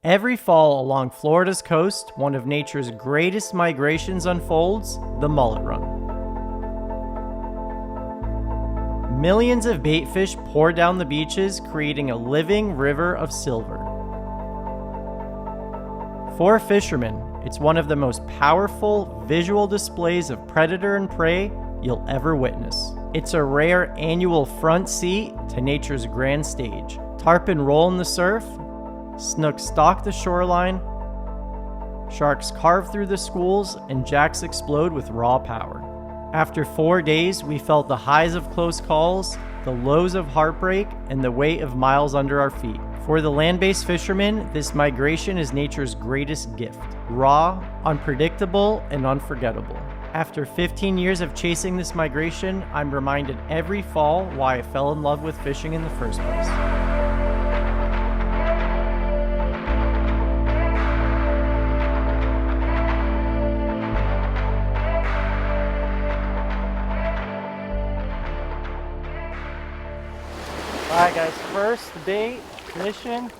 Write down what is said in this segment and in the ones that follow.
Every fall along Florida's coast, one of nature's greatest migrations unfolds, the mullet run. Millions of bait fish pour down the beaches, creating a living river of silver. For fishermen, it's one of the most powerful visual displays of predator and prey you'll ever witness. It's a rare annual front seat to nature's grand stage. Tarpon roll in the surf, snook stalk the shoreline, sharks carve through the schools, and jacks explode with raw power. After 4 days, we felt the highs of close calls, the lows of heartbreak, and the weight of miles under our feet. For the land-based fishermen, this migration is nature's greatest gift. Raw, unpredictable, and unforgettable. After 15 years of chasing this migration, I'm reminded every fall why I fell in love with fishing in the first place. Alright guys, first bait mission.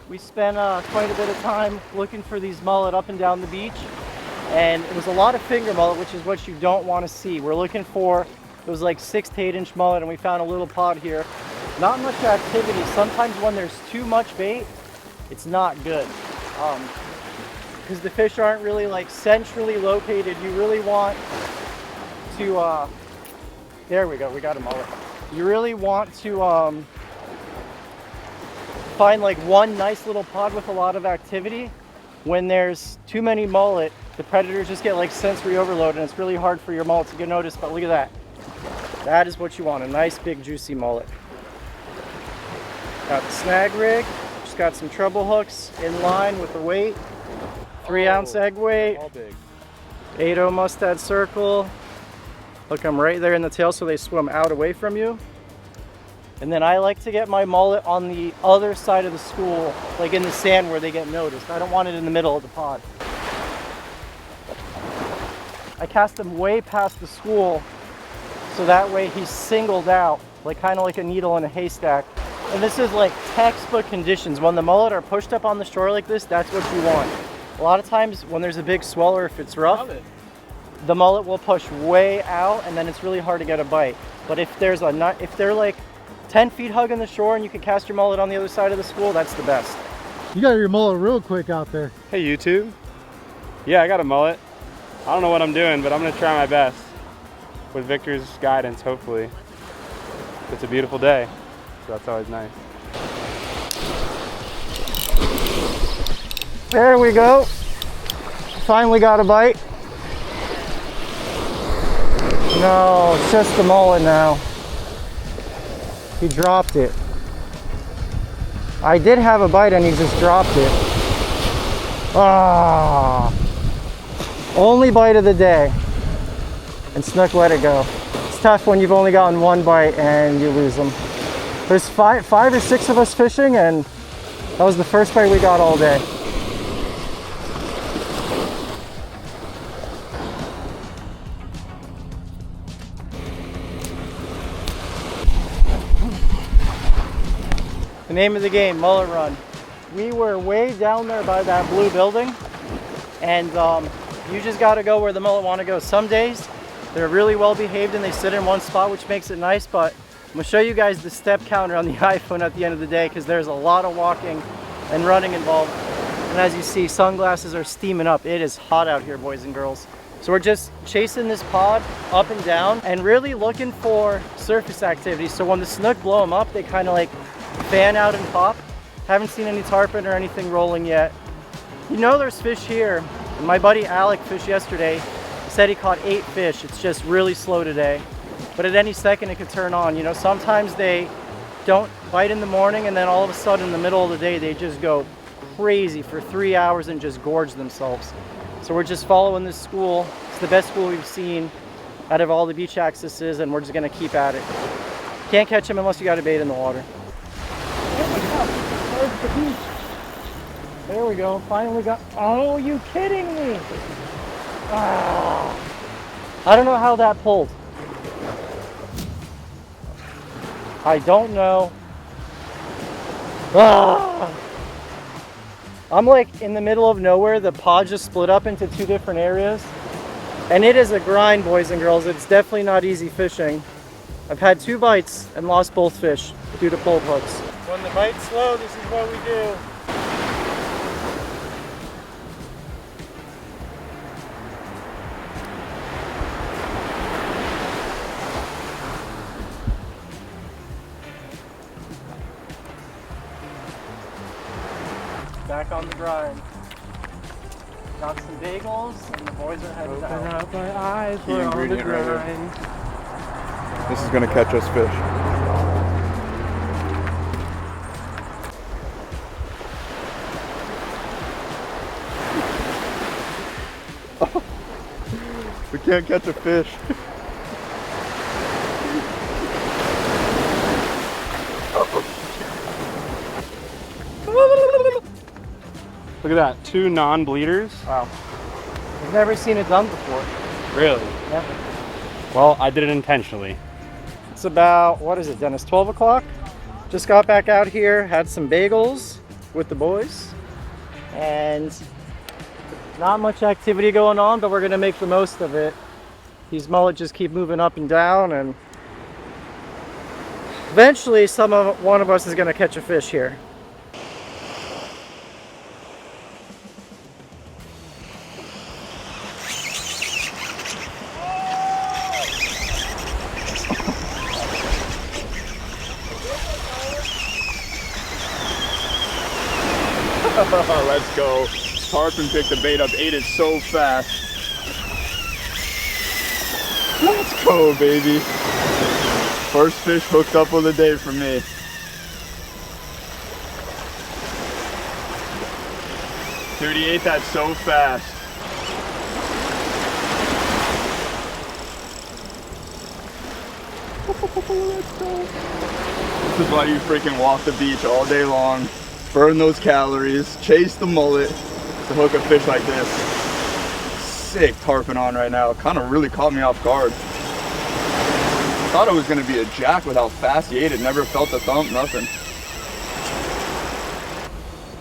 We spent quite a bit of time looking for these mullet up and down the beach, and it was a lot of finger mullet, which is what you don't want to see. We're looking for, it was like 6 to 8 inch mullet, and we found a little pod here. Not much activity. Sometimes when there's too much bait, it's not good. Because the fish aren't really like centrally located. You really want to, there we go, we got a mullet. You really want to find like one nice little pod with a lot of activity. When there's too many mullet, the predators just get like sensory overload, and it's really hard for your mullet to get noticed. But look at that. That is what you want, a nice big juicy mullet. Got the snag rig, just got some treble hooks in line with the weight. 3 ounce egg weight, all big. 8/0 mustad circle. Hook them right there in the tail so they swim out away from you. And then I like to get my mullet on the other side of the school, like in the sand where they get noticed. I don't want it in the middle of the pod. I cast him way past the school so that way he's singled out, like kind of like a needle in a haystack. And this is like textbook conditions. When the mullet are pushed up on the shore like this, that's what you want. A lot of times when there's a big swell or if it's rough, the mullet will push way out, and then it's really hard to get a bite. But if they're like 10 feet hugging the shore and you can cast your mullet on the other side of the school, that's the best. You got your mullet real quick out there. Hey YouTube. Yeah, I got a mullet. I don't know what I'm doing, but I'm gonna try my best. With Victor's guidance, hopefully. It's a beautiful day, so that's always nice. There we go. Finally got a bite. No, it's just the mullet now. He dropped it. I did have a bite and he just dropped it. Ah, only bite of the day. And Snook let it go. It's tough when you've only gotten one bite and you lose them. There's five or six of us fishing, and that was the first bite we got all day. The name of the game, mullet run. We were way down there by that blue building, and you just got to go where the mullet want to go. Some days they're really well behaved and they sit in one spot, which makes it nice, but I'm going to show you guys the step counter on the iPhone at the end of the day, because there's a lot of walking and running involved. And as you see, sunglasses are steaming up. It is hot out here, boys and girls. So we're just chasing this pod up and down and really looking for surface activity. So when the snook blow them up, they kind of like fan out and pop. Haven't seen any tarpon or anything rolling yet. You know there's fish here. And my buddy Alec fished yesterday. He said he caught 8 fish. It's just really slow today. But at any second it could turn on. You know, sometimes they don't bite in the morning, and then all of a sudden in the middle of the day they just go crazy for 3 hours and just gorge themselves. So we're just following this school. It's the best school we've seen out of all the beach accesses, and we're just gonna keep at it. Can't catch them unless you got a bait in the water. There's the beach. There we go, finally got, oh, you kidding me? Ah. I don't know how that pulled. I don't know. Ah. I'm like in the middle of nowhere. The pod just split up into 2 different areas. And it is a grind, boys and girls. It's definitely not easy fishing. I've had 2 bites and lost both fish due to pull hooks. When the bite's slow, this is what we do. Back on the grind. Got some bagels, and the boys are headed out. Open up my eyes, Key we're on the ingredient right here. grind. This is gonna catch us fish. We can't catch a fish. Look at that, 2 non-bleeders. Wow. I've never seen it done before. Really? Never. Well, I did it intentionally. It's about, what is it, Dennis, 12 o'clock? Just got back out here, had some bagels with the boys, and not much activity going on, but we're gonna make the most of it. These mullet just keep moving up and down, and eventually one of us is gonna catch a fish here. Let's go. Tarpon picked the bait up, ate it so fast. Let's go, baby. First fish hooked up of the day for me. Dude, he ate that so fast. Let's go. This is why you freaking walk the beach all day long. Burn those calories, chase the mullet to hook a fish like this. Sick tarpon on right now. Kind of really caught me off guard. Thought it was going to be a jack with how fast he ate it. Never felt the thump, nothing.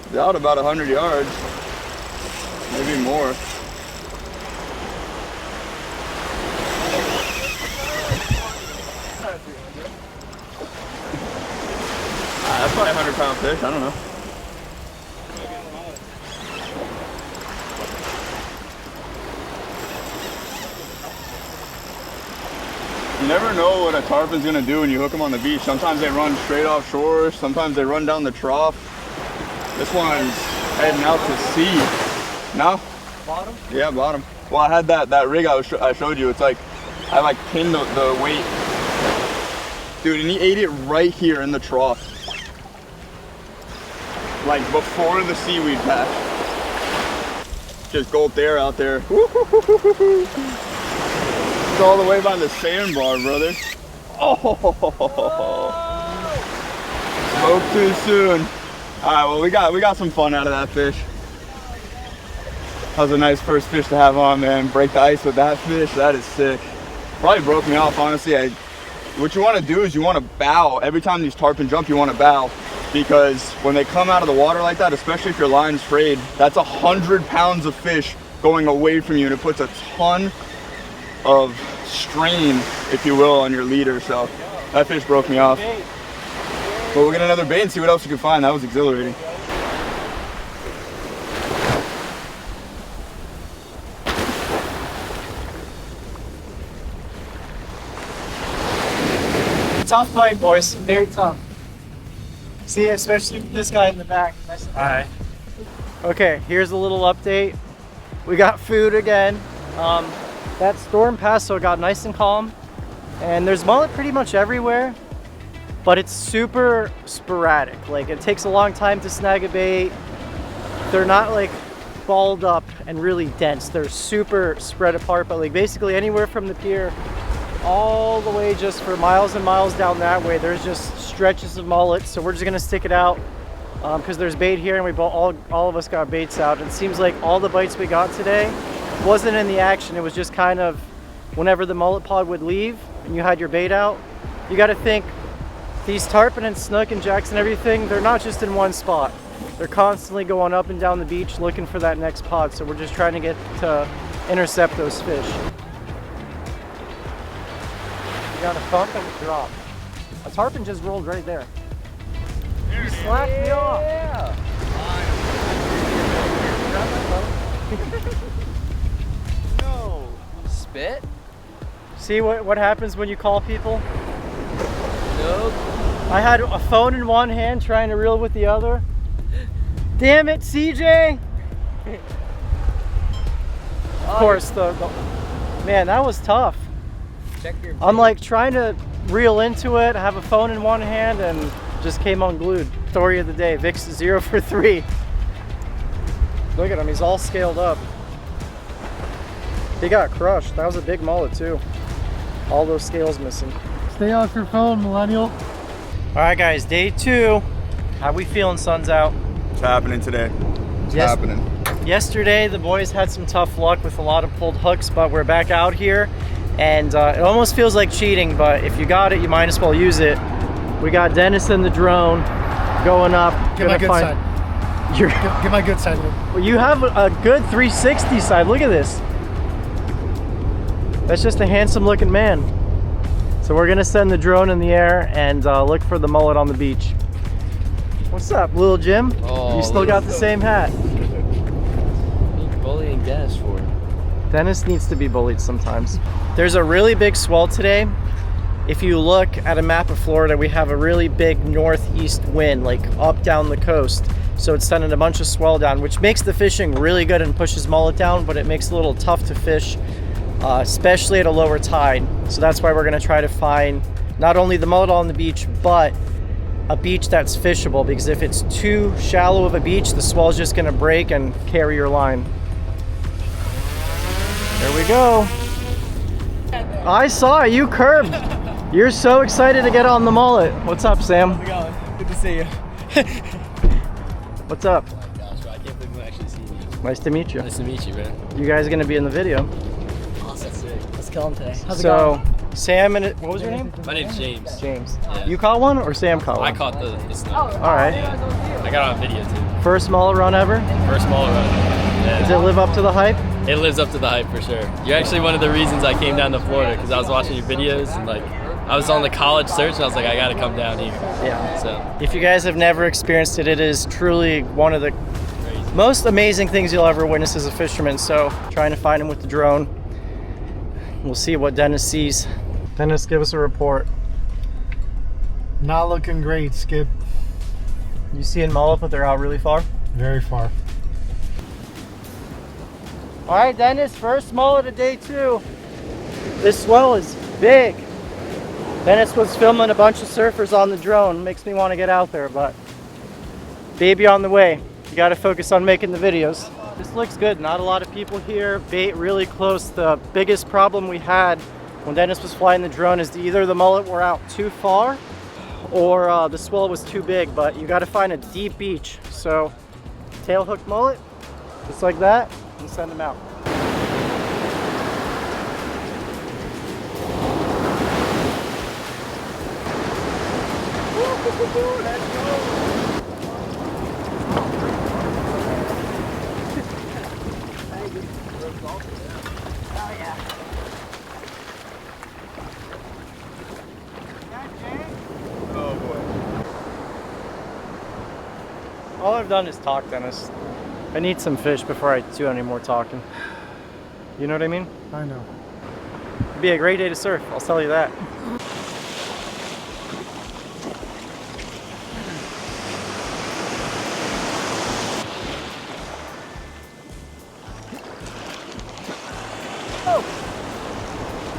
He's out about 100 yards, maybe more. That's probably a 100-pound fish, I don't know. You never know what a tarpon's gonna do when you hook them on the beach. Sometimes they run straight offshore, sometimes they run down the trough. This one's heading out to sea. No? Bottom? Yeah, bottom. Well, I had that rig I showed you. It's like, I like pinned the weight. Dude, and he ate it right here in the trough. Like before the seaweed patch. Just gulped air out there. It's all the way by the sandbar, brother. Oh, spoke too soon. All right, well we got some fun out of that fish. That was a nice first fish to have on, man. Break the ice with that fish. That is sick. Probably broke me off, honestly. What you want to do is you want to bow. Every time these tarpon jump, you want to bow. Because when they come out of the water like that, especially if your line's frayed, that's 100 pounds of fish going away from you, and it puts a ton of strain, if you will, on your leader. So that fish broke me off. But we'll get another bait and see what else we can find. That was exhilarating. Tough fight, boys. Very tough. See, especially with this guy in the back. Hi. Okay, here's a little update. We got food again. That storm passed, so it got nice and calm. And there's mullet pretty much everywhere, but it's super sporadic. Like, it takes a long time to snag a bait. They're not like balled up and really dense. They're super spread apart, but like basically anywhere from the pier all the way just for miles and miles down that way, there's just stretches of mullet. So we're just gonna stick it out because there's bait here, and we all of us got baits out. It seems like all the bites we got today wasn't in the action. It was just kind of whenever the mullet pod would leave and you had your bait out. You got to think these tarpon and snook and jacks and everything, they're not just in one spot. They're constantly going up and down the beach looking for that next pod, so we're just trying to get to intercept those fish. We got a thump and a drop. A tarpon just rolled right there. You slapped me off. No. Spit? See what happens when you call people? Nope. I had a phone in one hand trying to reel with the other. Damn it, CJ! Of course, man, that was tough. Check your I'm like trying to reel into it, have a phone in one hand, and just came unglued. Story of the day, Vic's 0 for 3. Look at him, he's all scaled up. He got crushed. That was a big mullet too. All those scales missing. Stay off your phone, millennial. All right, guys, day 2. How we feeling? Sun's out. It's happening today. It's happening. Yesterday, the boys had some tough luck with a lot of pulled hooks, but we're back out here, and it almost feels like cheating, but if you got it, you might as well use it. We got Dennis and the drone going up. Get my good side. Get my good side. Well, you have a good 360 side. Look at this. That's just a handsome looking man. So we're gonna send the drone in the air and look for the mullet on the beach. What's up, little Jim? Oh, you still got the same hat. Bullying Dennis for. Dennis needs to be bullied sometimes. There's a really big swell today. If you look at a map of Florida, we have a really big northeast wind, like up down the coast. So it's sending a bunch of swell down, which makes the fishing really good and pushes mullet down, but it makes it a little tough to fish, especially at a lower tide. So that's why we're gonna try to find not only the mullet on the beach, but a beach that's fishable, because if it's too shallow of a beach, the swell's just gonna break and carry your line. There we go. I saw it, you curved. You're so excited to get on the mullet. What's up, Sam? How's it going? Good to see you. What's up? Oh my gosh, bro, I can't believe I'm actually seeing you. Nice to meet you. Nice to meet you, man. You guys are gonna be in the video. Awesome. Let's kill him today. How's it So, going? Sam and what was your name? My name's James. James. Yeah. You caught one or Sam caught one? I caught the snook. All right. Yeah. I got it on video too. First mullet run ever? First mullet run. Does Yeah. it live up to the hype? It lives up to the hype for sure. You're actually one of the reasons I came down to Florida, because I was watching your videos and like I was on the college search and I was like, I gotta come down here. Yeah. So If you guys have never experienced it, it is truly one of the most amazing things you'll ever witness as a fisherman. So trying to find him with the drone. We'll see what Dennis sees. Dennis, give us a report. Not looking great, Skip. You seeing mullet, but they're out really far? Very far. All right, Dennis, first mullet of day 2. This swell is big. Dennis was filming a bunch of surfers on the drone. Makes me want to get out there, but baby on the way. You got to focus on making the videos. This looks good. Not a lot of people here. Bait really close. The biggest problem we had when Dennis was flying the drone is either the mullet were out too far or the swell was too big, but you got to find a deep beach. So tail hook mullet, just like that, and send them out. Let's go. All I've done is talk, Dennis. I need some fish before I do any more talking. You know what I mean? I know. It'd be a great day to surf, I'll tell you that.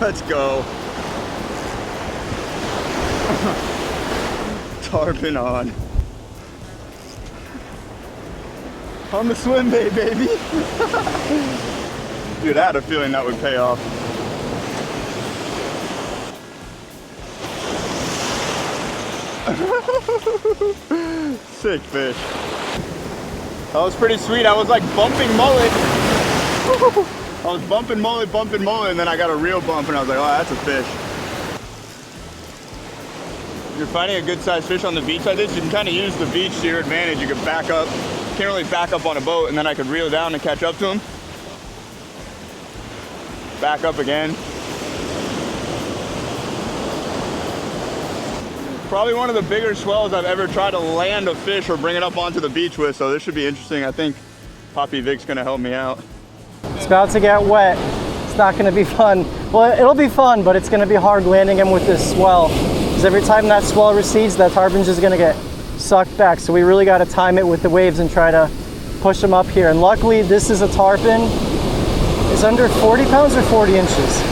Let's go. Tarpon on. On the swim bait, baby. Dude, I had a feeling that would pay off. Sick fish. That was pretty sweet. I was like bumping mullet. I was bumping mullet, and then I got a real bump and I was like, oh, that's a fish. you're finding a good sized fish on the beach like this, you can kind of use the beach to your advantage. You can back up. Can't really back up on a boat, and then I could reel down and catch up to him. Back up again. Probably one of the bigger swells I've ever tried to land a fish or bring it up onto the beach with, so this should be interesting. I think Poppy Vic's gonna help me out. It's about to get wet. It's not gonna be fun. Well, it'll be fun, but it's gonna be hard landing him with this swell. Because every time that swell recedes, that tarpon's just gonna get sucked back. So we really gotta time it with the waves and try to push him up here. And luckily, this is a tarpon. It's under 40 pounds or 40 inches.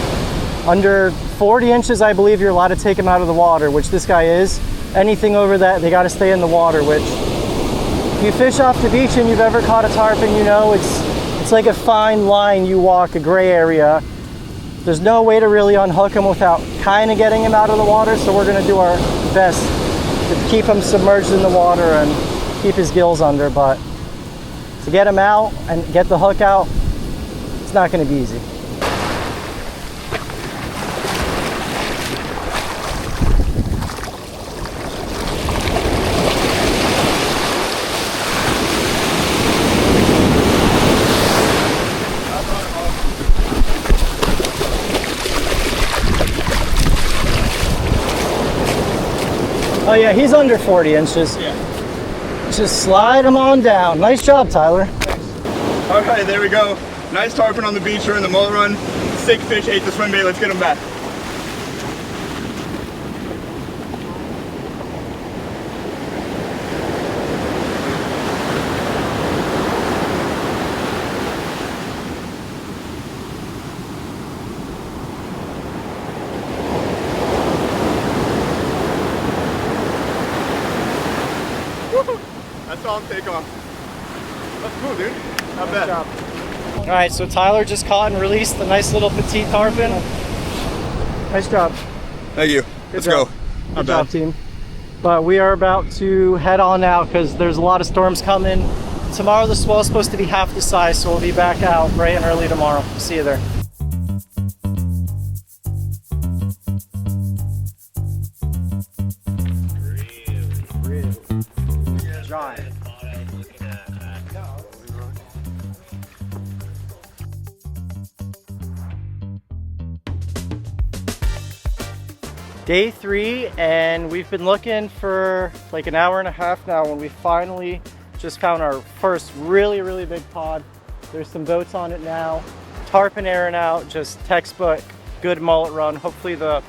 Under 40 inches, I believe you're allowed to take him out of the water, which this guy is. Anything over that, they gotta stay in the water, which if you fish off the beach and you've ever caught a tarpon, you know it's like a fine line you walk, a gray area. There's no way to really unhook him without kind of getting him out of the water, so we're gonna do our best to keep him submerged in the water and keep his gills under, but to get him out and get the hook out, it's not gonna be easy. Oh yeah, he's under 40 inches. Yeah. Just slide him on down. Nice job, Tyler. Thanks. All right, there we go. Nice tarpon on the beach during the mullet run. Sick fish, ate the swim bait. Let's get him back. That's all take off. That's cool, dude. Not bad. Job. All right, so Tyler just caught and released the nice little petite tarpon. Nice job. Thank you. Let's go. Good job, team. But we are about to head on out because there's a lot of storms coming. Tomorrow the swell is supposed to be half the size, so we'll be back out bright and early tomorrow. See you there. Giant. Day 3, and we've been looking for like an hour and a half now when we finally just found our first really big pod. There's some boats on it now. Tarpon airing out, just textbook, good mullet run. Hopefully the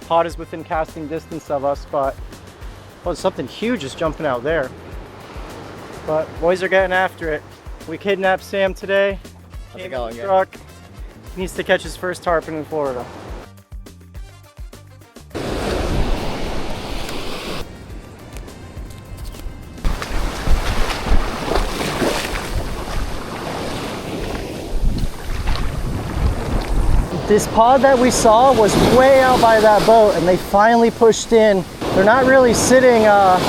pod is within casting distance of us, but well, something huge is jumping out there. But boys are getting after it. We kidnapped Sam today. Came in the truck. He needs to catch his first tarpon in Florida. This pod that we saw was way out by that boat, and they finally pushed in. They're not really sitting up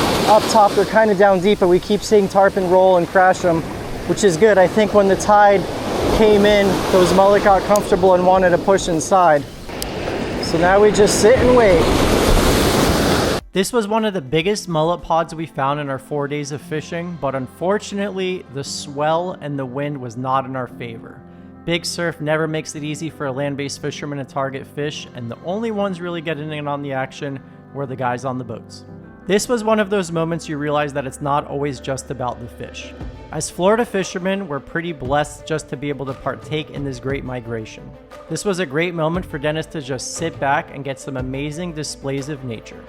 top, they're kind of down deep, but we keep seeing tarpon roll and crash them, which is good. I think when the tide came in, those mullet got comfortable and wanted to push inside. So now we just sit and wait. This was one of the biggest mullet pods we found in our 4 days of fishing, but unfortunately, the swell and the wind was not in our favor. Big surf never makes it easy for a land-based fisherman to target fish, and the only ones really getting in on the action were the guys on the boats. This was one of those moments you realize that it's not always just about the fish. As Florida fishermen, we're pretty blessed just to be able to partake in this great migration. This was a great moment for Dennis to just sit back and get some amazing displays of nature.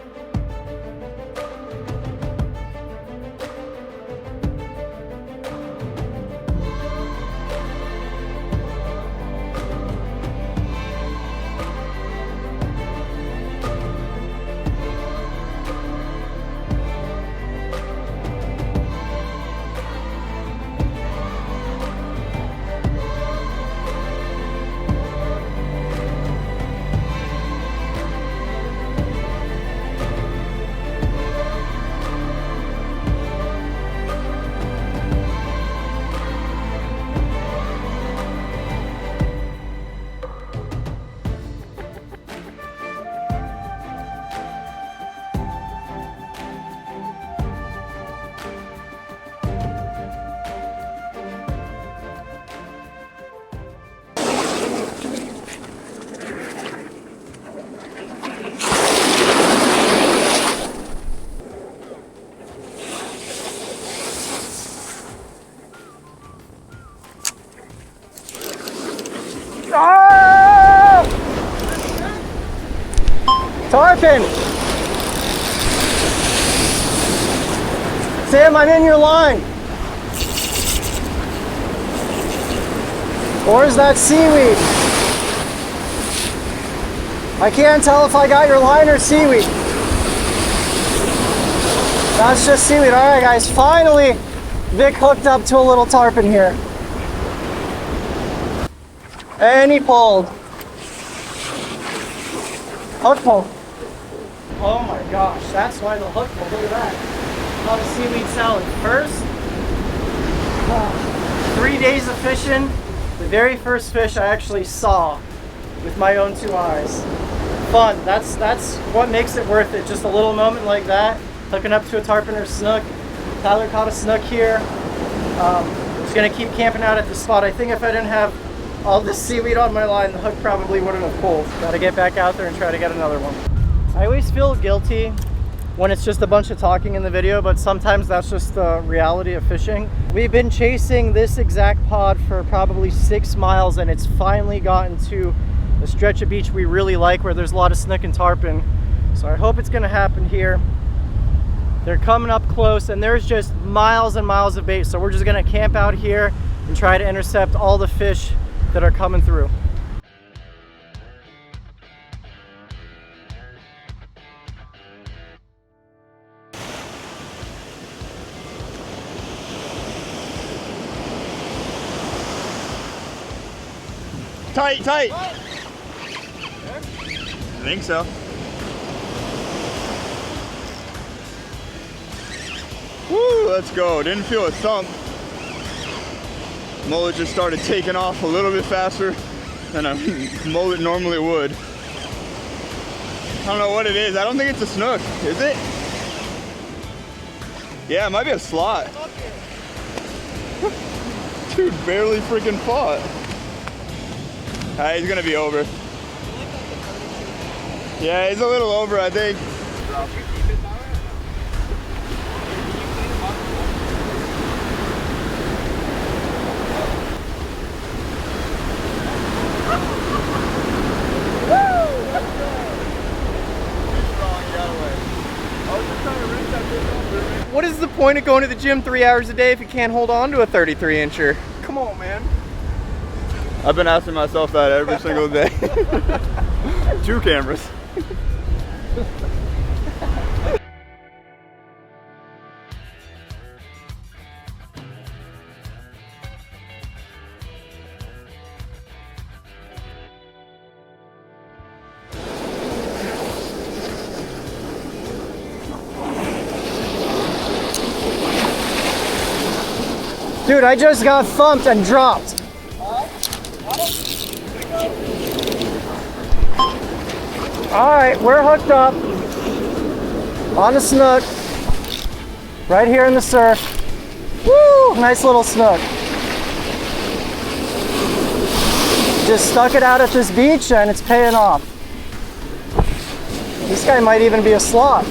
Tarpon! Sam, I'm in your line. Or is that seaweed? I can't tell if I got your line or seaweed. That's just seaweed. All right, guys, finally, Vic hooked up to a little tarpon here. And he pulled. Hook pull. Oh my gosh, that's why the hook pull. Look at that. Not a seaweed salad. First, 3 days of fishing. The very first fish I actually saw with my own 2 eyes. Fun. That's what makes it worth it. Just a little moment like that, hooking up to a tarpon or snook. Tyler caught a snook here. Just gonna keep camping out at the spot. I think if I didn't have all this seaweed on my line, the hook probably wouldn't have pulled. Gotta get back out there and try to get another one. I always feel guilty when it's just a bunch of talking in the video, but sometimes that's just the reality of fishing. We've been chasing this exact pod for probably 6 miles, and it's finally gotten to a stretch of beach we really like where there's a lot of snook and tarpon. So I hope it's gonna happen here. They're coming up close and there's just miles and miles of bait. So we're just gonna camp out here and try to intercept all the fish that are coming through. Tight, tight. I think so. Woo, let's go. Didn't feel a thump. Mullet just started taking off a little bit faster than a mullet normally would. I don't know what it is. I don't think it's a snook. Is it? Yeah, it might be a slot. Dude barely freaking fought. He's gonna be over. Yeah, he's a little over, I think. What is the point of going to the gym 3 hours a day if you can't hold on to a 33-incher? Come on, man. I've been asking myself that every single day. 2 cameras. Dude, I just got thumped and dropped. All right, we're hooked up on a snook right here in the surf. Woo, nice little snook. Just stuck it out at this beach and it's paying off. This guy might even be a slot.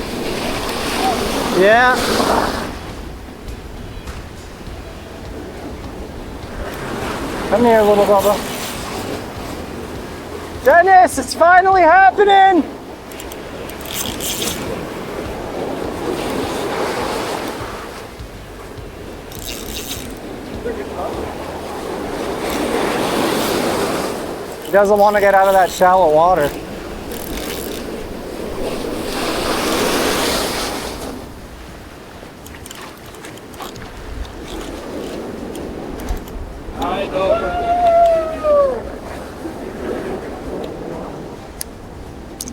Yeah. Come here, little Bubba. Dennis, it's finally happening! He doesn't want to get out of that shallow water.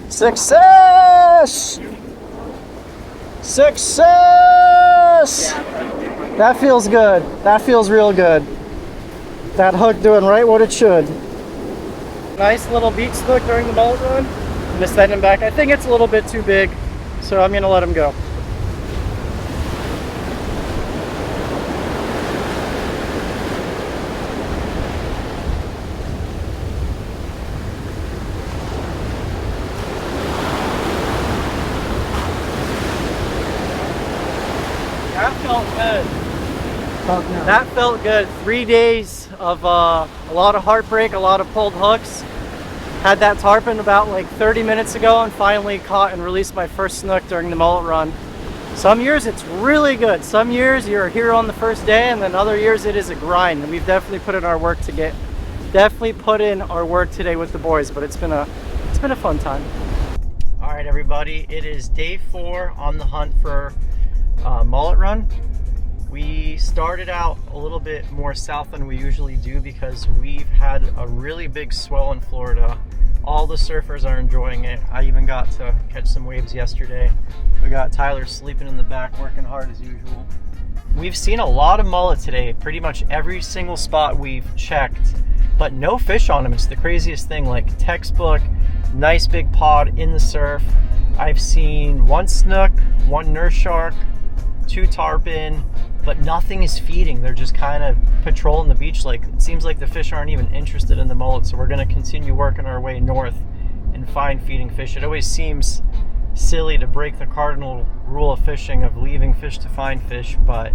Success! Success! That feels good. That feels real good. That hook doing right what it should. Nice little beach snook during the mullet run. I'm gonna send him back. I think it's a little bit too big, so I'm gonna let him go. That felt good. That felt good. 3 days of a lot of heartbreak, a lot of pulled hooks. Had that tarpon about like 30 minutes ago and finally caught and released my first snook during the mullet run. Some years it's really good. Some years you're here on the first day, and then other years it is a grind. And we've definitely put in our work today with the boys, but it's been a fun time. All right, everybody, it is day 4 on the hunt for mullet run. We started out a little bit more south than we usually do because we've had a really big swell in Florida. All the surfers are enjoying it. I even got to catch some waves yesterday. We got Tyler sleeping in the back, working hard as usual. We've seen a lot of mullet today, pretty much every single spot we've checked, but no fish on them. It's the craziest thing, like textbook, nice big pod in the surf. I've seen 1 snook, 1 nurse shark, 2 tarpon, but nothing is feeding. They're just kind of patrolling the beach. Like, it seems like the fish aren't even interested in the mullet, so we're going to continue working our way north and find feeding fish. It always seems silly to break the cardinal rule of fishing of leaving fish to find fish, but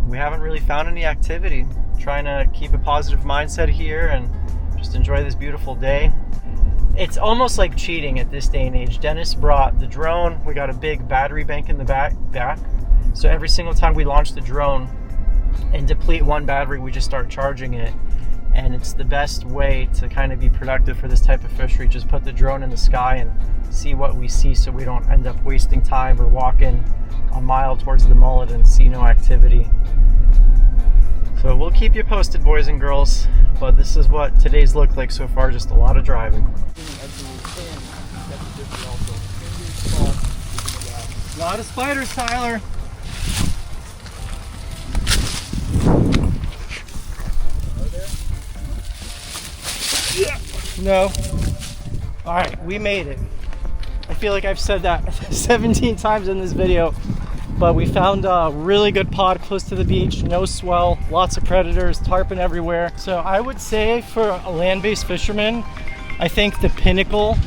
we haven't really found any activity. Trying to keep a positive mindset here and just enjoy this beautiful day. It's almost like cheating at this day and age. Dennis brought the drone. We got a big battery bank in the back. So every single time we launch the drone and deplete 1 battery, we just start charging it. And it's the best way to kind of be productive for this type of fishery. Just put the drone in the sky and see what we see, so we don't end up wasting time or walking a mile towards the mullet and see no activity. So we'll keep you posted, boys and girls, but this is what today's looked like so far, just a lot of driving. A lot of spiders, Tyler. No. All right, we made it. I feel like I've said that 17 times in this video, but we found a really good pod close to the beach, no swell, lots of predators, tarpon everywhere. So I would say for a land-based fisherman, I think the pinnacle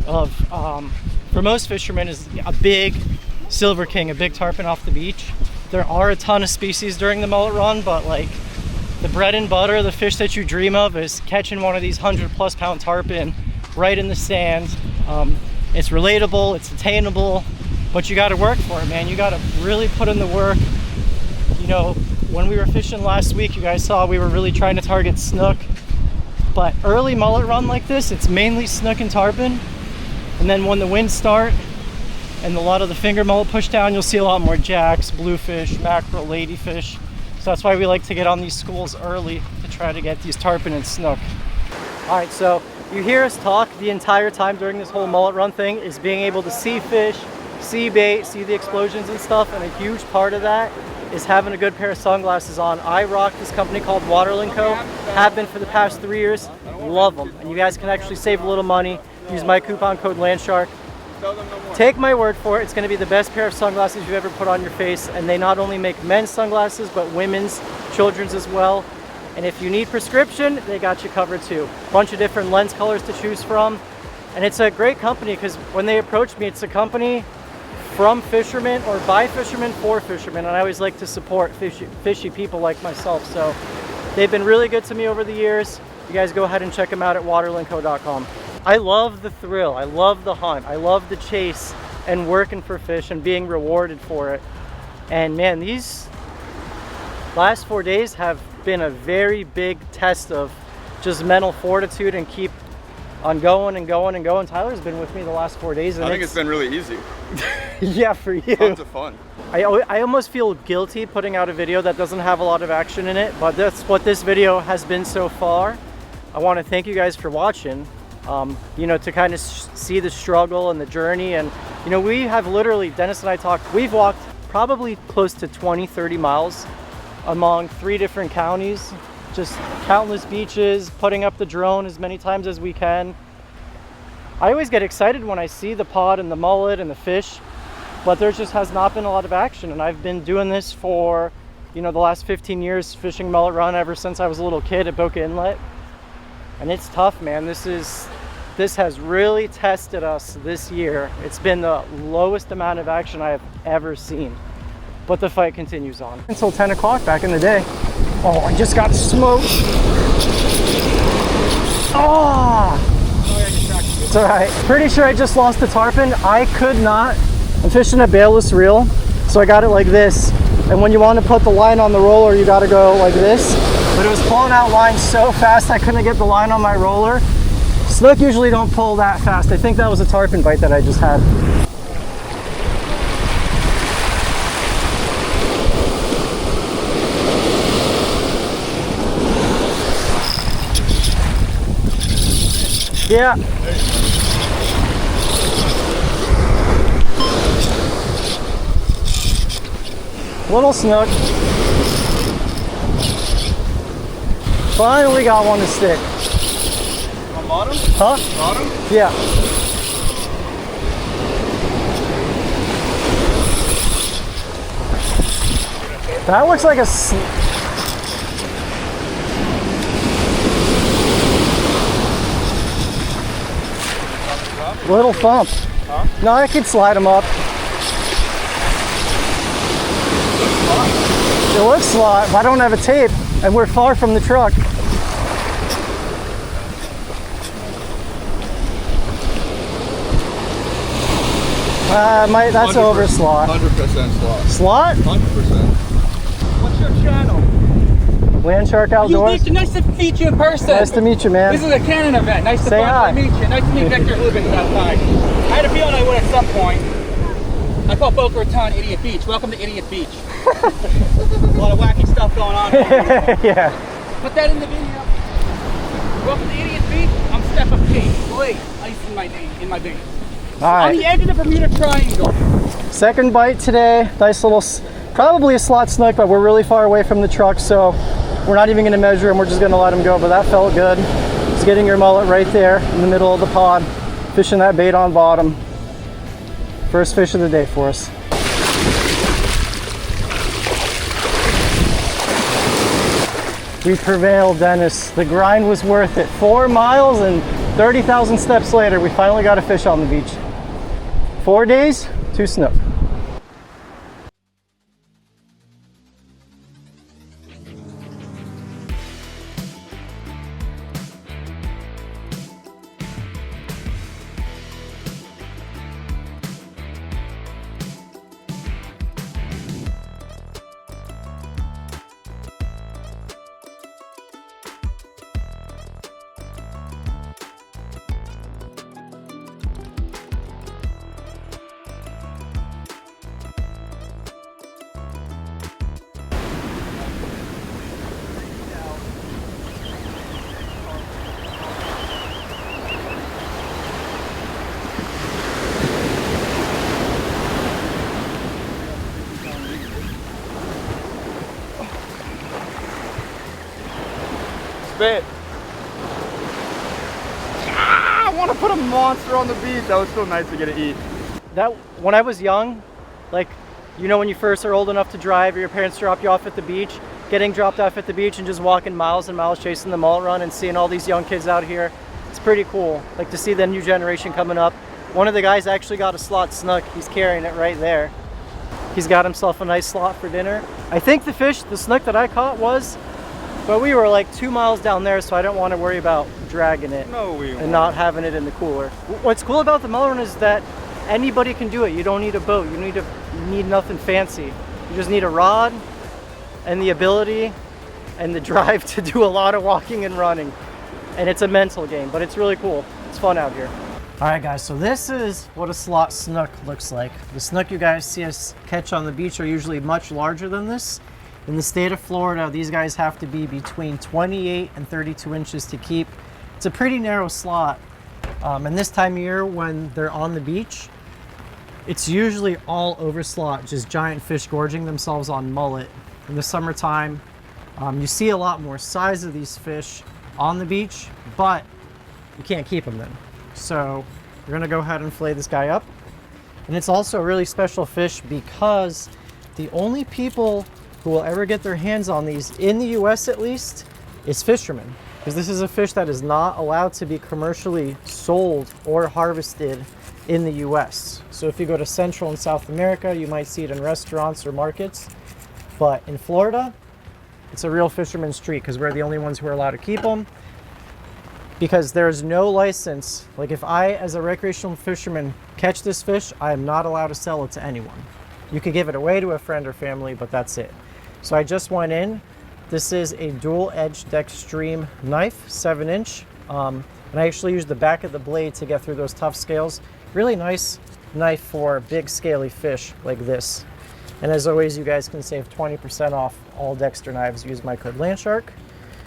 of, for most fishermen, is a big silver king, a big tarpon off the beach. There are a ton of species during the mullet run, but like the bread and butter, the fish that you dream of, is catching one of these 100+ pound tarpon right in the sand. It's relatable, it's attainable, but you got to work for it, man. You got to really put in the work. You know, when we were fishing last week, you guys saw we were really trying to target snook, but early mullet run like this, it's mainly snook and tarpon. And then when the winds start and a lot of the finger mullet push down, you'll see a lot more jacks, bluefish, mackerel, ladyfish. So that's why we like to get on these schools early to try to get these tarpon and snook. All right, so you hear us talk the entire time during this whole mullet run thing is being able to see fish, see bait, see the explosions and stuff, and a huge part of that is having a good pair of sunglasses on. I rock this company called Waterland Co. Have been for the past 3 years. Love them. And you guys can actually save a little money. Use my coupon code LANDSHARK. Take my word for it, it's going to be the best pair of sunglasses you've ever put on your face. And they not only make men's sunglasses, but women's, children's as well. And if you need prescription, they got you covered too. Bunch of different lens colors to choose from. And it's a great company because when they approached me, it's a company from fishermen or by fishermen for fishermen. And I always like to support fishy people like myself. So they've been really good to me over the years. You guys go ahead and check them out at waterlandco.com. I love the thrill. I love the hunt. I love the chase and working for fish and being rewarded for it. And man, these last 4 days have been a very big test of just mental fortitude and keep on going and going and going. Tyler's been with me the last 4 days. And I think it's been really easy. Yeah, for you. Tons of fun. I almost feel guilty putting out a video that doesn't have a lot of action in it, but that's what this video has been so far. I want to thank you guys for watching. You know, to kind of see the struggle and the journey. And you know, we have literally, Dennis and I talked, we've walked probably close to 20-30 miles among 3 different counties, just countless beaches, putting up the drone as many times as we can. I always get excited when I see the pod and the mullet and the fish, but there just has not been a lot of action. And I've been doing this for, you know, the last 15 years, fishing mullet run ever since I was a little kid at Boca Inlet. And it's tough, man. This has really tested us this year. It's been the lowest amount of action I have ever seen. But the fight continues on. Until 10 o'clock back in the day. Oh, I just got smoked. Oh! It's all right. Pretty sure I just lost the tarpon. I could not. I'm fishing a bailless reel, so I got it like this. And when you want to put the line on the roller, you got to go like this. But it was pulling out line so fast I couldn't get the line on my roller. Snook usually don't pull that fast. I think that was a tarpon bite that I just had. Yeah. Little snook. Finally got one to stick. On bottom? Huh? Bottom? Yeah. That looks like a little thump. Huh? No, I could slide him up. It looks slot, but I don't have a tape, and we're far from the truck. That's 100%, over slot. 100% slot. Slot? 100%. What's your channel? Land Shark Outdoors. Nice to meet you in person. Nice to meet you, man. This is a Canon event. Nice to Say hi. finally meet you. Nice to meet Victor Lubin outside. I had a feeling I would at some point. I call Boca Raton Idiot Beach. Welcome to Idiot Beach. A lot of wacky stuff going on. Yeah. Put that in the video. Welcome to Idiot Beach. I'm Stephen P. Blake. Ice in my name, in my veins. All right. On the edge of the Bermuda Triangle. Second bite today. Nice little, probably a slot snook, but we're really far away from the truck, so we're not even going to measure him. We're just going to let him go. But that felt good. It's getting your mullet right there in the middle of the pond, fishing that bait on bottom. First fish of the day for us. We prevailed, Dennis. The grind was worth it. 4 miles and 30,000 steps later, we finally got a fish on the beach. 4 days, 2 snook. Spit. I want to put a monster on the beach. That was so nice to get to eat. That when I was young, like, you know, when you first are old enough to drive or your parents drop you off at the beach, getting dropped off at the beach and just walking miles and miles chasing the mullet run and seeing all these young kids out here, it's pretty cool. Like to see the new generation coming up. One of the guys actually got a slot snook. He's carrying it right there. He's got himself a nice slot for dinner. I think the snook that I caught was, but we were like 2 miles down there, so I don't want to worry about dragging it and not having it in the cooler. What's cool about the mullet run is that anybody can do it. You don't need a boat. You need nothing fancy. You just need a rod and the ability and the drive to do a lot of walking and running. And it's a mental game, but it's really cool. It's fun out here. All right, guys, so this is what a slot snook looks like. The snook you guys see us catch on the beach are usually much larger than this. In the state of Florida, these guys have to be between 28 and 32 inches to keep. It's a pretty narrow slot. And this time of year when they're on the beach, it's usually all over slot, just giant fish gorging themselves on mullet. In the summertime, you see a lot more size of these fish on the beach, but you can't keep them then. So we're gonna go ahead and fillet this guy up. And it's also a really special fish because the only people who will ever get their hands on these, in the US at least, is fishermen. Because this is a fish that is not allowed to be commercially sold or harvested in the US. So if you go to Central and South America, you might see it in restaurants or markets. But in Florida, it's a real fisherman's treat because we're the only ones who are allowed to keep them. because there's no license. Like if I, as a recreational fisherman, catch this fish, I am not allowed to sell it to anyone. You could give it away to a friend or family, but that's it. So I just went in. This is a dual-edged Extreme knife, 7-inch. And I actually used the back of the blade to get through those tough scales. Really nice knife for big scaly fish like this. And as always, you guys can save 20% off all Dexter knives. Use my code Landshark.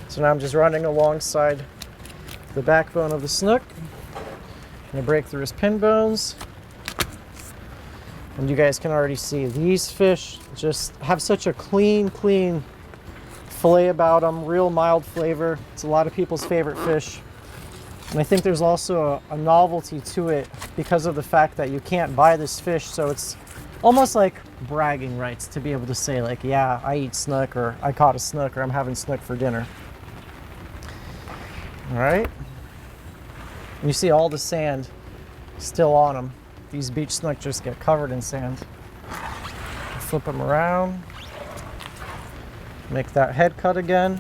So now I'm just running alongside the backbone of the Snook. I'm gonna break through his pin bones. And you guys can already see these fish just have such a clean fillet about them, real mild flavor. It's a lot of people's favorite fish. And I think there's also a novelty to it because of the fact that you can't buy this fish, so it's almost like bragging rights to be able to say like, yeah, I eat snook, or I caught a snook, or I'm having snook for dinner. All right. You see all the sand still on them. These beach snook just get covered in sand. Flip them around. Make that head cut again.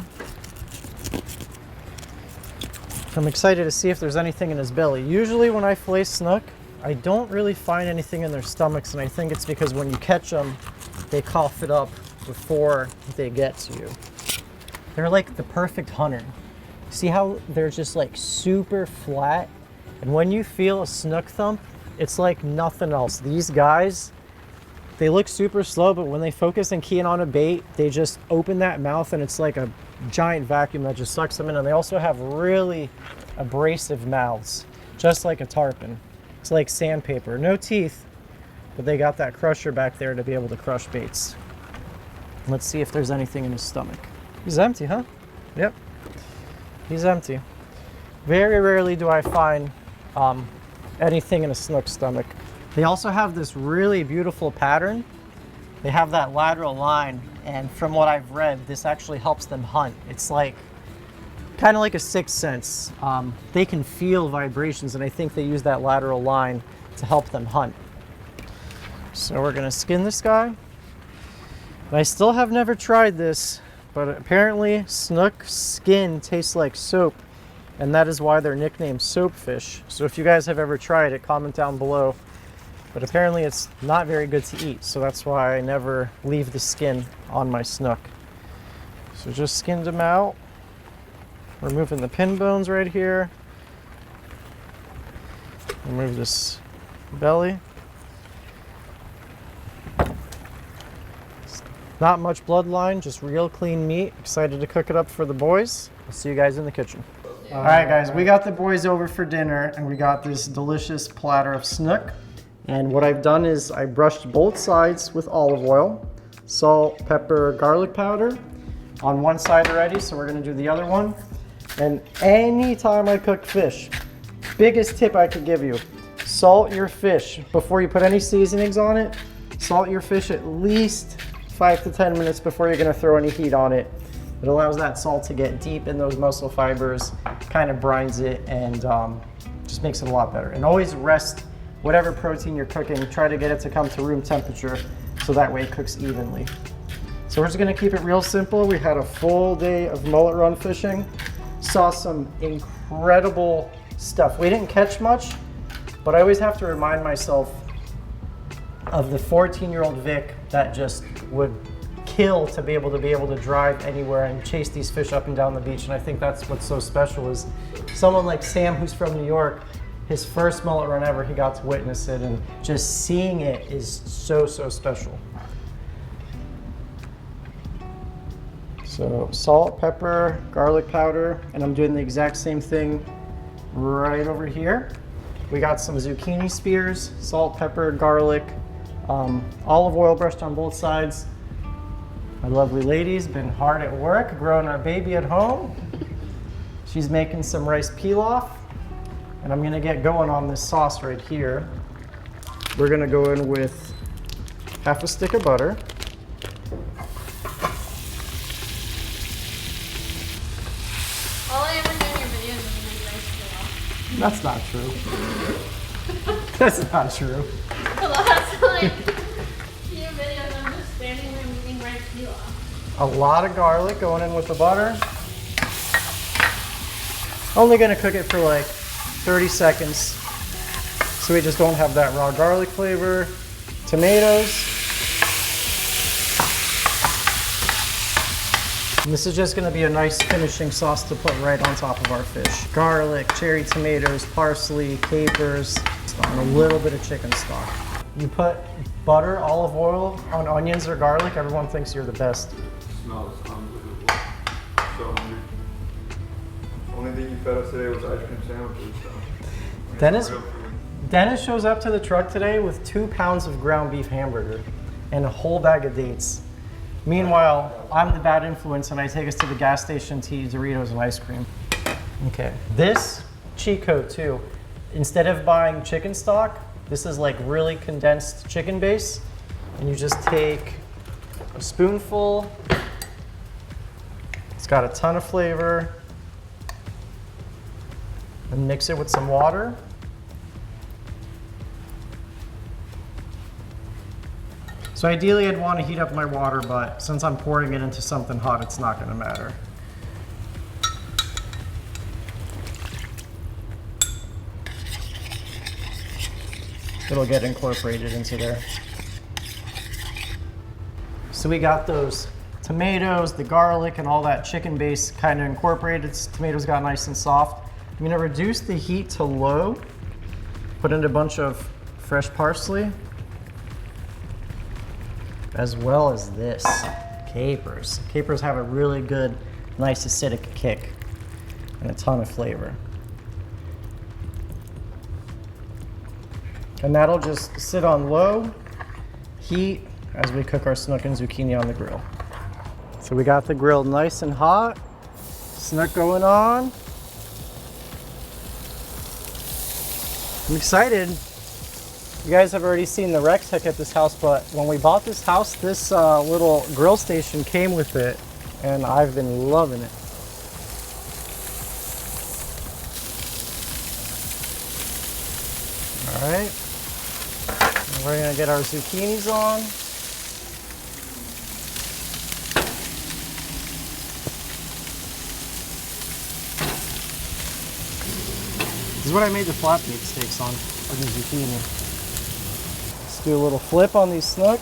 I'm excited to see if there's anything in his belly. Usually when I fillet snook, I don't really find anything in their stomachs, and I think it's because when you catch them, they cough it up before they get to you. They're like the perfect hunter. See how they're just like super flat? And when you feel a snook thump, it's like nothing else. These guys, they look super slow, but when they focus and key in on a bait, they just open that mouth and it's like a giant vacuum that just sucks them in. And they also have really abrasive mouths, just like a tarpon. It's like sandpaper, no teeth, but they got that crusher back there to be able to crush baits. Let's see if there's anything in his stomach. He's empty, huh? Yep, he's empty. Very rarely do I find anything in a snook's stomach. They also have this really beautiful pattern. They have that lateral line, and from what I've read, this actually helps them hunt. It's like kind of like a sixth sense. They can feel vibrations, and I think they use that lateral line to help them hunt. So we're gonna skin this guy. And I still have never tried this, but apparently snook skin tastes like soap, and that is why they're nicknamed soapfish. So if you guys have ever tried it, comment down below. But apparently it's not very good to eat, so that's why I never leave the skin on my snook. So just skinned him out. Removing the pin bones right here. Remove this belly. Not much bloodline, just real clean meat. Excited to cook it up for the boys. I'll see you guys in the kitchen. All right, guys, we got the boys over for dinner, and we got this delicious platter of snook. And what I've done is I brushed both sides with olive oil, salt, pepper, garlic powder on one side already, so we're gonna do the other one. And anytime I cook fish, biggest tip I could give you, salt your fish. Before you put any seasonings on it, salt your fish at least 5 to 10 minutes before you're gonna throw any heat on it. It allows that salt to get deep in those muscle fibers, kind of brines it, and just makes it a lot better. And always rest whatever protein you're cooking, try to get it to come to room temperature so that way it cooks evenly. So we're just gonna keep it real simple. We had a full day of mullet run fishing, saw some incredible stuff. We didn't catch much, but I always have to remind myself of the 14-year-old Vic that just would kill to be able to drive anywhere and chase these fish up and down the beach. And I think that's what's so special is someone like Sam, who's from New York, his first mullet run ever, he got to witness it, and just seeing it is so special. So salt, pepper, garlic powder, and I'm doing the exact same thing right over here. We got some zucchini spears, salt, pepper, garlic, olive oil brushed on both sides. My lovely lady's been hard at work growing our baby at home. She's making some rice pilaf. And I'm gonna get going on this sauce right here. We're gonna go in with half a stick of butter. All I ever do in your videos is make rice pilaf. That's not true. That's not true. The last like few videos, I'm just standing there eating rice pilaf. A lot of garlic going in with the butter. Only gonna cook it for like 30 seconds. So we just don't have that raw garlic flavor. Tomatoes. And this is just gonna be a nice finishing sauce to put right on top of our fish. Garlic, cherry tomatoes, parsley, capers, and a little bit of chicken stock. You put butter, olive oil on onions or garlic, everyone thinks you're the best. Smells unbelievable. So hungry. Only thing you fed us today was ice cream sandwiches. So. Dennis shows up to the truck today with 2 pounds of ground beef hamburger and a whole bag of dates. Meanwhile, I'm the bad influence and I take us to the gas station to eat Doritos and ice cream. Okay, this cheat code too. Instead of buying chicken stock, this is like really condensed chicken base. And you just take a spoonful. It's got a ton of flavor. And mix it with some water. So ideally I'd want to heat up my water, but since I'm pouring it into something hot, it's not going to matter. It'll get incorporated into there. So we got those tomatoes, the garlic, and all that chicken base kind of incorporated. Tomatoes got nice and soft. I'm going to reduce the heat to low, put in a bunch of fresh parsley, as well as this, capers. Capers have a really good, nice acidic kick and a ton of flavor. And that'll just sit on low heat as we cook our snook and zucchini on the grill. So we got the grill nice and hot, snook going on. I'm excited. You guys have already seen the rec tech at this house, but when we bought this house, this little grill station came with it, and I've been loving it. All right, and we're gonna get our zucchinis on. This is what I made the flat meat steaks on, with the zucchini. Let's do a little flip on these snook.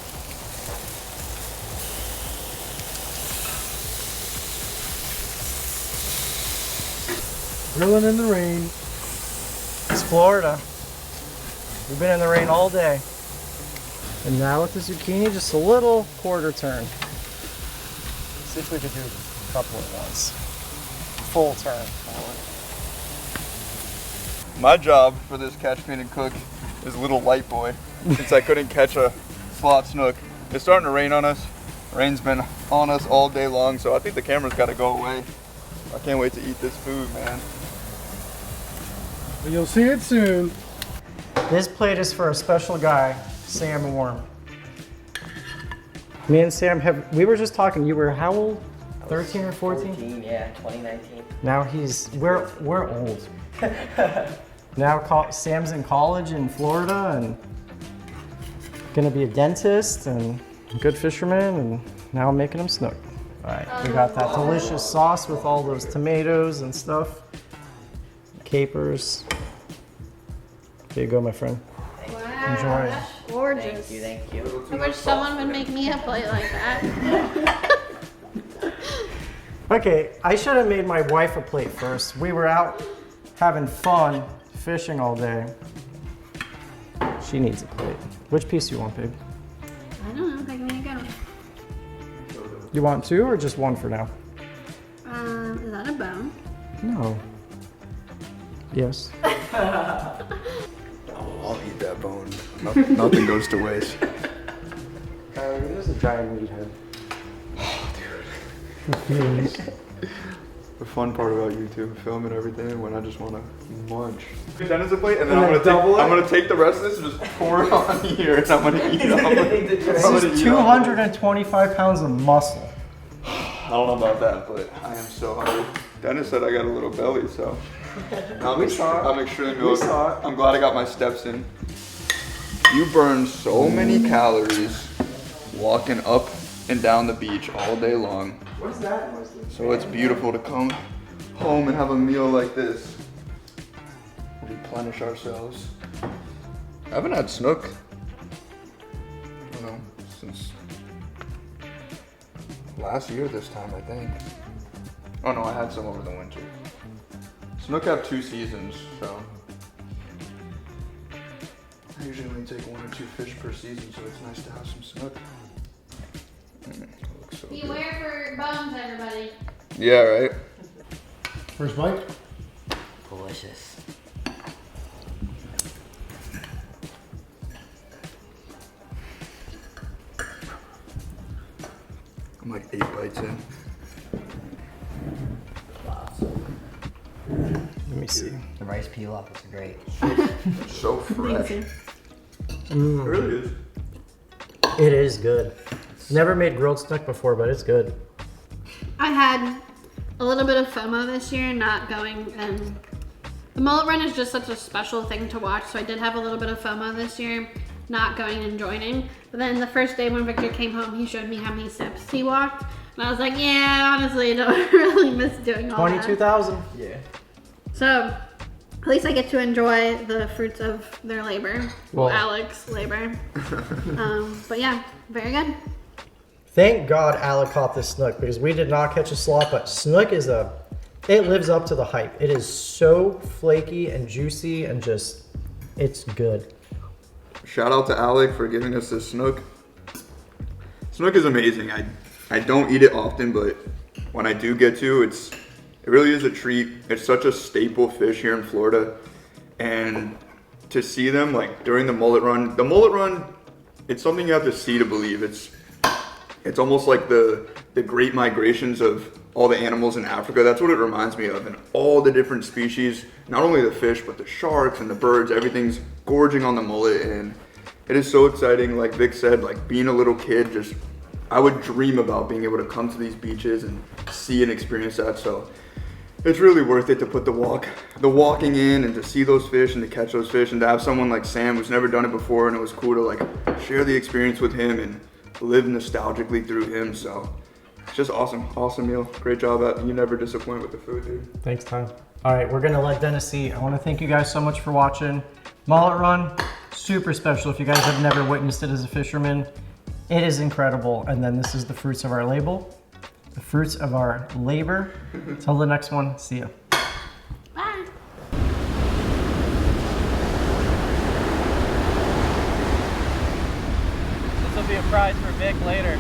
Grilling in the rain. It's Florida. We've been in the rain all day. And now with the zucchini, just a little quarter turn. Let's see if we could do a couple at once. Full turn forward. My job for this catch, clean, and cook is little light boy. Since I couldn't catch a slot snook, it's starting to rain on us. Rain's been on us all day long, so I think the camera's got to go away. I can't wait to eat this food, man. But you'll see it soon. This plate is for a special guy, Sam Warm. Me and Sam we were just talking, you were how old? 13 or 14? 14, yeah, 2019. Now we're old. Now Sam's in college in Florida and gonna be a dentist and a good fisherman, and now I'm making him snook. All right, we got that delicious sauce with all those tomatoes and stuff. Capers. There you go, my friend. Wow, Enjoy. that's gorgeous. Thank you. I wish someone would make me a plate like that. Okay, I should have made my wife a plate first. We were out having fun fishing all day. She needs a plate. Which piece do you want, babe? I don't know. Pick me a good one. You want two or just one for now? Is that a bone? No. Yes. I'll eat that bone. Nothing goes to waste. There's a giant meat head. The fun part about YouTube, filming everything, when I just want to munch. Dennis a plate, and then I'm gonna take the rest of this and just pour it on here, and I'm gonna eat it. This is 225 pounds of muscle. I don't know about that, but I am so hungry. Dennis said I got a little belly, so I'm extremely motivated. I'm glad I got my steps in. You burn so many calories walking up and down the beach all day long. What's that? So it's beautiful to come home and have a meal like this. Replenish ourselves. I haven't had snook, I don't know, since last year this time, I think. Oh no, I had some over the winter. Snook have 2 seasons, so I usually only take 1 or 2 fish per season, so it's nice to have some snook. Looks so good. Beware for bones, everybody. Yeah, right? First bite. Delicious. I'm like 8 bites in. Let me see. The rice pilaf is great. It's so fresh. It really is. It is good. Never made grilled snook before, but it's good. I had a little bit of FOMO this year, not going, and the mullet run is just such a special thing to watch, so I did have a little bit of FOMO this year, not going and joining. But then the first day when Victor came home, he showed me how many steps he walked, and I was like, yeah, honestly, I don't really miss doing all that. 22,000. Yeah. So, at least I get to enjoy the fruits of their labor. Well, Alex's labor. But yeah, very good. Thank God Alec caught this snook because we did not catch a slot, but snook is it lives up to the hype. It is so flaky and juicy and just, it's good. Shout out to Alec for giving us this snook. Snook is amazing. I don't eat it often, but when I do get to, it really is a treat. It's such a staple fish here in Florida. And to see them like during the mullet run, it's something you have to see to believe. It's almost like the great migrations of all the animals in Africa. That's what it reminds me of. And all the different species, not only the fish, but the sharks and the birds, everything's gorging on the mullet. And it is so exciting. Like Vic said, like being a little kid, I would dream about being able to come to these beaches and see and experience that. So it's really worth it to put the walking in and to see those fish and to catch those fish and to have someone like Sam who's never done it before, and it was cool to like share the experience with him and live nostalgically through him. So it's just awesome meal. Great job. You never disappoint with the food, dude. Thanks, Tom. All right, we're gonna let Dennis eat. I wanna thank you guys so much for watching. Mullet Run, super special. If you guys have never witnessed it as a fisherman, it is incredible. And then this is the fruits of our labor. Till the next one, see ya. Bye. This will be a prize for Vic later.